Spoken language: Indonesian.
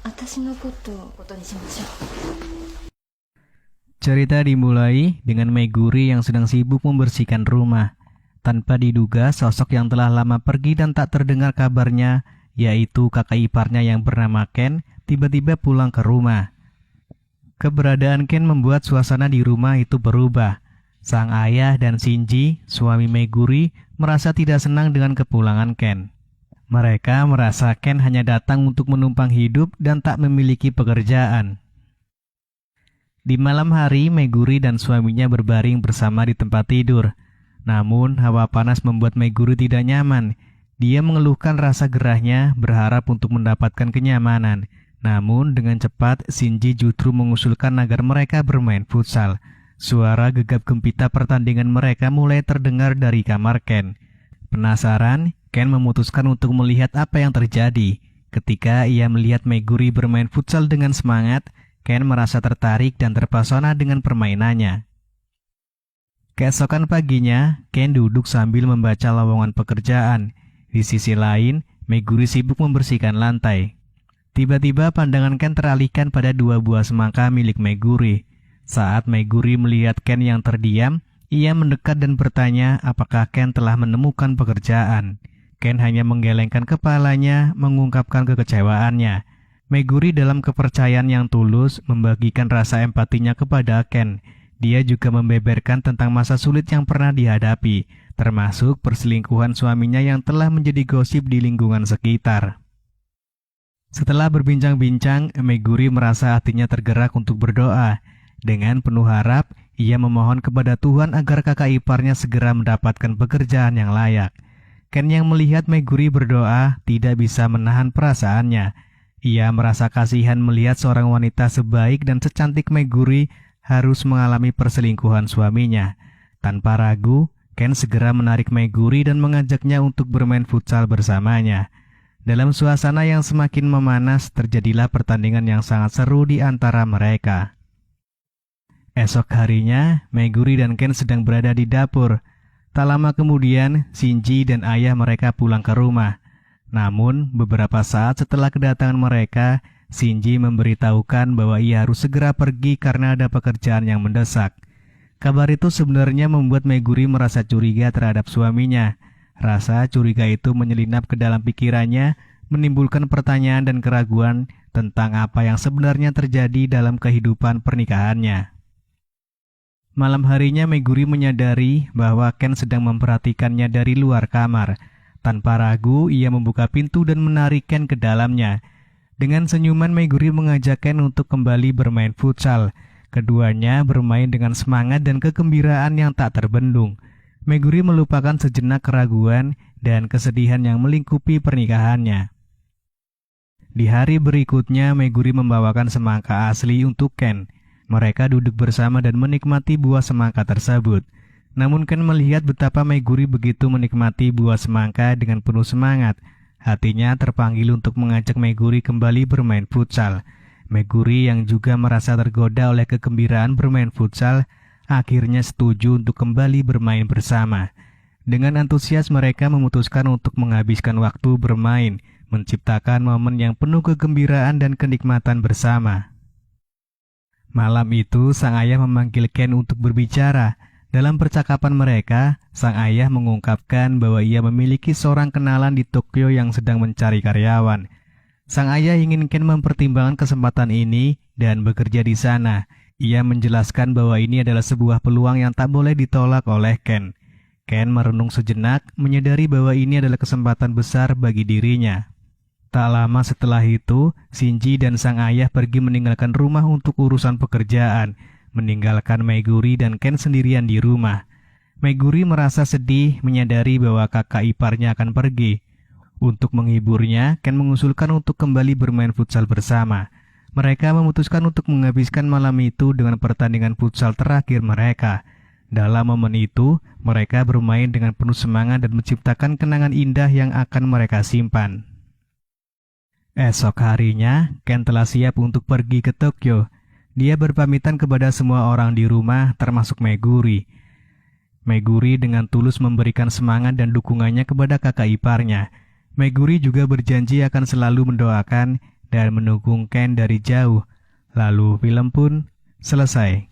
私のことにしましょう。 Cerita dimulai dengan Meguri yang sedang sibuk membersihkan rumah. Tanpa diduga, sosok yang telah lama pergi dan tak terdengar kabarnya, yaitu kakak iparnya yang bernama Ken, tiba-tiba pulang ke rumah. Keberadaan Ken membuat suasana di rumah itu berubah. Sang ayah dan Shinji, suami Meguri, merasa tidak senang dengan kepulangan Ken. Mereka merasa Ken hanya datang untuk menumpang hidup dan tak memiliki pekerjaan. Di malam hari, Meguri dan suaminya berbaring bersama di tempat tidur. Namun, hawa panas membuat Meguri tidak nyaman. Dia mengeluhkan rasa gerahnya, berharap untuk mendapatkan kenyamanan. Namun, dengan cepat, Shinji justru mengusulkan agar mereka bermain futsal. Suara gegap gempita pertandingan mereka mulai terdengar dari kamar Ken. Penasaran, Ken memutuskan untuk melihat apa yang terjadi. Ketika ia melihat Meguri bermain futsal dengan semangat, Ken merasa tertarik dan terpesona dengan permainannya. Keesokan paginya, Ken duduk sambil membaca lowongan pekerjaan. Di sisi lain, Meguri sibuk membersihkan lantai. Tiba-tiba pandangan Ken teralihkan pada dua buah semangka milik Meguri. Saat Meguri melihat Ken yang terdiam, ia mendekat dan bertanya apakah Ken telah menemukan pekerjaan. Ken hanya menggelengkan kepalanya, mengungkapkan kekecewaannya. Meguri dalam kepercayaan yang tulus membagikan rasa empatinya kepada Ken. Dia juga membeberkan tentang masa sulit yang pernah dihadapi, termasuk perselingkuhan suaminya yang telah menjadi gosip di lingkungan sekitar. Setelah berbincang-bincang, Meguri merasa hatinya tergerak untuk berdoa. Dengan penuh harap, ia memohon kepada Tuhan agar kakak iparnya segera mendapatkan pekerjaan yang layak. Ken yang melihat Meguri berdoa tidak bisa menahan perasaannya. Ia merasa kasihan melihat seorang wanita sebaik dan secantik Meguri harus mengalami perselingkuhan suaminya. Tanpa ragu, Ken segera menarik Meguri dan mengajaknya untuk bermain futsal bersamanya. Dalam suasana yang semakin memanas, terjadilah pertandingan yang sangat seru di antara mereka. Esok harinya, Meguri dan Ken sedang berada di dapur. Tak lama kemudian, Shinji dan ayah mereka pulang ke rumah. Namun, beberapa saat setelah kedatangan mereka, Shinji memberitahukan bahwa ia harus segera pergi karena ada pekerjaan yang mendesak. Kabar itu sebenarnya membuat Meguri merasa curiga terhadap suaminya. Rasa curiga itu menyelinap ke dalam pikirannya, menimbulkan pertanyaan dan keraguan tentang apa yang sebenarnya terjadi dalam kehidupan pernikahannya. Malam harinya Meguri menyadari bahwa Ken sedang memperhatikannya dari luar kamar. Tanpa ragu, ia membuka pintu dan menarik Ken ke dalamnya. Dengan senyuman, Meguri mengajak Ken untuk kembali bermain futsal. Keduanya bermain dengan semangat dan kegembiraan yang tak terbendung. Meguri melupakan sejenak keraguan dan kesedihan yang melingkupi pernikahannya. Di hari berikutnya, Meguri membawakan semangka asli untuk Ken. Mereka duduk bersama dan menikmati buah semangka tersebut. Namun Ken melihat betapa Meguri begitu menikmati buah semangka dengan penuh semangat. Hatinya terpanggil untuk mengajak Meguri kembali bermain futsal. Meguri yang juga merasa tergoda oleh kegembiraan bermain futsal, akhirnya setuju untuk kembali bermain bersama. Dengan antusias mereka memutuskan untuk menghabiskan waktu bermain, menciptakan momen yang penuh kegembiraan dan kenikmatan bersama. Malam itu, sang ayah memanggil Ken untuk berbicara. Dalam percakapan mereka, sang ayah mengungkapkan bahwa ia memiliki seorang kenalan di Tokyo yang sedang mencari karyawan. Sang ayah ingin Ken mempertimbangkan kesempatan ini dan bekerja di sana. Ia menjelaskan bahwa ini adalah sebuah peluang yang tak boleh ditolak oleh Ken. Ken merenung sejenak, menyadari bahwa ini adalah kesempatan besar bagi dirinya. Tak lama setelah itu, Shinji dan sang ayah pergi meninggalkan rumah untuk urusan pekerjaan, meninggalkan Meguri dan Ken sendirian di rumah. Meguri merasa sedih menyadari bahwa kakak iparnya akan pergi. Untuk menghiburnya, Ken mengusulkan untuk kembali bermain futsal bersama. Mereka memutuskan untuk menghabiskan malam itu dengan pertandingan futsal terakhir mereka. Dalam momen itu, mereka bermain dengan penuh semangat dan menciptakan kenangan indah yang akan mereka simpan. Esok harinya, Ken telah siap untuk pergi ke Tokyo. Dia berpamitan kepada semua orang di rumah, termasuk Meguri. Meguri dengan tulus memberikan semangat dan dukungannya kepada kakak iparnya. Meguri juga berjanji akan selalu mendoakan dan mendukung Ken dari jauh. Lalu film pun selesai.